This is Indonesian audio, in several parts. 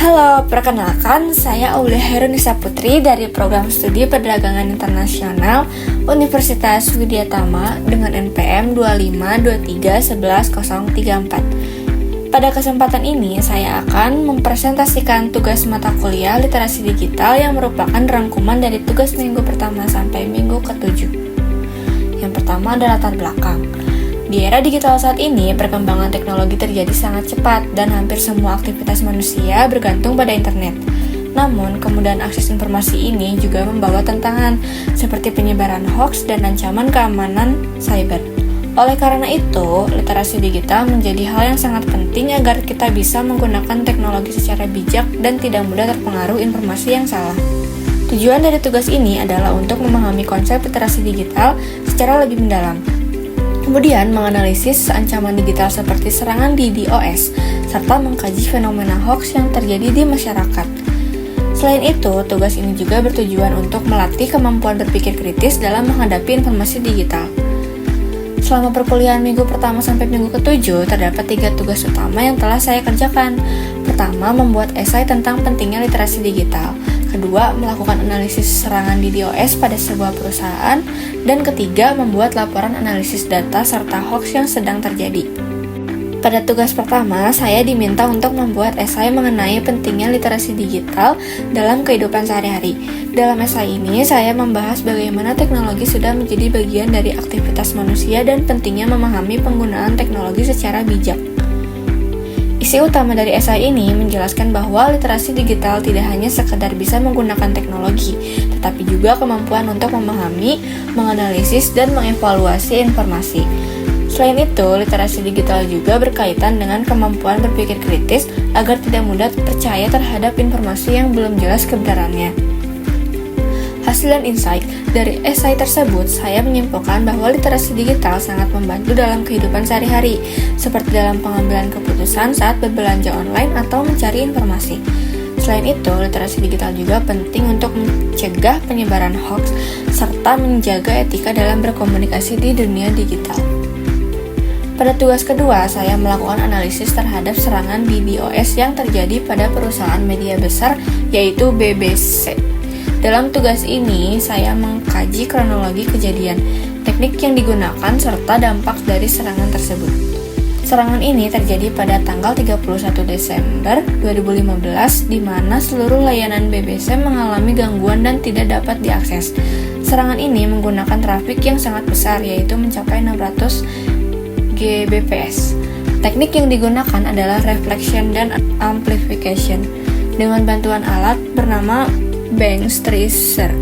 Halo, perkenalkan saya Aulia Herunisa Putri dari Program Studi Perdagangan Internasional Universitas Widyatama dengan NPM 252311034. Pada kesempatan ini, saya akan mempresentasikan tugas mata kuliah literasi digital yang merupakan rangkuman dari tugas minggu pertama sampai minggu ke-7. Yang pertama adalah latar belakang. Di era digital saat ini, perkembangan teknologi terjadi sangat cepat dan hampir semua aktivitas manusia bergantung pada internet. Namun, kemudahan akses informasi ini juga membawa tantangan seperti penyebaran hoaks dan ancaman keamanan cyber. Oleh karena itu, literasi digital menjadi hal yang sangat penting agar kita bisa menggunakan teknologi secara bijak dan tidak mudah terpengaruh informasi yang salah. Tujuan dari tugas ini adalah untuk memahami konsep literasi digital secara lebih mendalam. Kemudian menganalisis ancaman digital seperti serangan di DOS, serta mengkaji fenomena hoax yang terjadi di masyarakat. Selain itu, tugas ini juga bertujuan untuk melatih kemampuan berpikir kritis dalam menghadapi informasi digital. Selama perkuliahan minggu pertama sampai minggu ke-7, terdapat 3 tugas utama yang telah saya kerjakan. Pertama, membuat esai tentang pentingnya literasi digital. Kedua, melakukan analisis serangan di DOS pada sebuah perusahaan. Dan ketiga, membuat laporan analisis data serta hoax yang sedang terjadi. Pada tugas pertama, saya diminta untuk membuat esai mengenai pentingnya literasi digital dalam kehidupan sehari-hari. Dalam esai ini, saya membahas bagaimana teknologi sudah menjadi bagian dari aktivitas manusia dan pentingnya memahami penggunaan teknologi secara bijak. Isi utama dari esai ini menjelaskan bahwa literasi digital tidak hanya sekedar bisa menggunakan teknologi, tetapi juga kemampuan untuk memahami, menganalisis, dan mengevaluasi informasi. Selain itu, literasi digital juga berkaitan dengan kemampuan berpikir kritis agar tidak mudah percaya terhadap informasi yang belum jelas kebenarannya. Hasil dan insight dari esai tersebut, saya menyimpulkan bahwa literasi digital sangat membantu dalam kehidupan sehari-hari, seperti dalam pengambilan keputusan saat berbelanja online atau mencari informasi. Selain itu, literasi digital juga penting untuk mencegah penyebaran hoax, serta menjaga etika dalam berkomunikasi di dunia digital. Pada tugas kedua, saya melakukan analisis terhadap serangan di DOS yang terjadi pada perusahaan media besar, yaitu BBC. Dalam tugas ini, saya mengkaji kronologi kejadian, teknik yang digunakan, serta dampak dari serangan tersebut. Serangan ini terjadi pada tanggal 31 Desember 2015, di mana seluruh layanan BBC mengalami gangguan dan tidak dapat diakses. Serangan ini menggunakan trafik yang sangat besar, yaitu mencapai 600 Gbps. Teknik yang digunakan adalah reflection dan amplification, dengan bantuan alat bernama Banks Tracer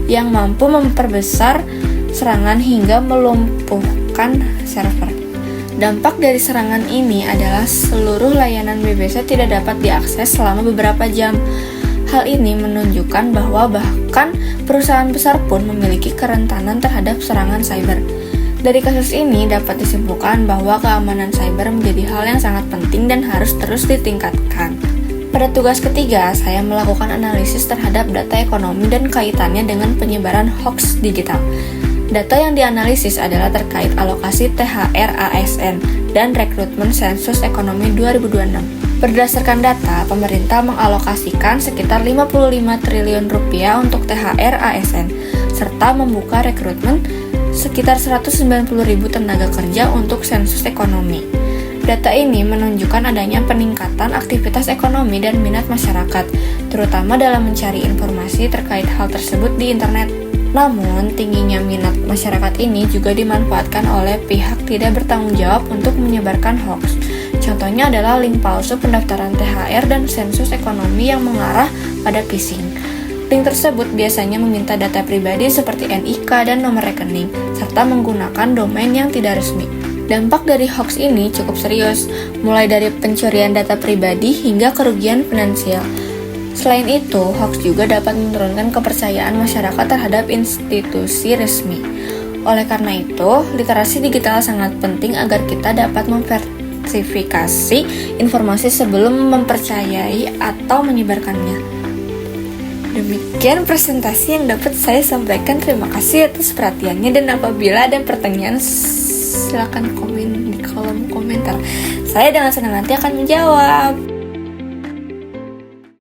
yang mampu memperbesar serangan hingga melumpuhkan server. Dampak dari serangan ini adalah seluruh layanan BBC tidak dapat diakses selama beberapa jam. Hal ini menunjukkan bahwa bahkan perusahaan besar pun memiliki kerentanan terhadap serangan cyber. Dari kasus ini dapat disimpulkan bahwa keamanan cyber menjadi hal yang sangat penting dan harus terus ditingkatkan. Pada tugas ketiga, saya melakukan analisis terhadap data ekonomi dan kaitannya dengan penyebaran hoax digital. Data yang dianalisis adalah terkait alokasi THR ASN dan rekrutmen sensus ekonomi 2026. Berdasarkan data, pemerintah mengalokasikan sekitar 55 triliun rupiah untuk THR ASN, serta membuka rekrutmen sekitar 190.000 tenaga kerja untuk sensus ekonomi. Data ini menunjukkan adanya peningkatan aktivitas ekonomi dan minat masyarakat, terutama dalam mencari informasi terkait hal tersebut di internet. Namun, tingginya minat masyarakat ini juga dimanfaatkan oleh pihak tidak bertanggung jawab untuk menyebarkan hoax. Contohnya adalah link palsu pendaftaran THR dan sensus ekonomi yang mengarah pada phishing. Link tersebut biasanya meminta data pribadi seperti NIK dan nomor rekening, serta menggunakan domain yang tidak resmi. Dampak dari hoax ini cukup serius, mulai dari pencurian data pribadi hingga kerugian finansial. Selain itu, hoax juga dapat menurunkan kepercayaan masyarakat terhadap institusi resmi. Oleh karena itu, literasi digital sangat penting agar kita dapat memverifikasi informasi sebelum mempercayai atau menyebarkannya. Demikian presentasi yang dapat saya sampaikan. Terima kasih atas perhatiannya, dan apabila ada pertanyaan silakan komen di kolom komentar. Saya dengan senang hati akan menjawab.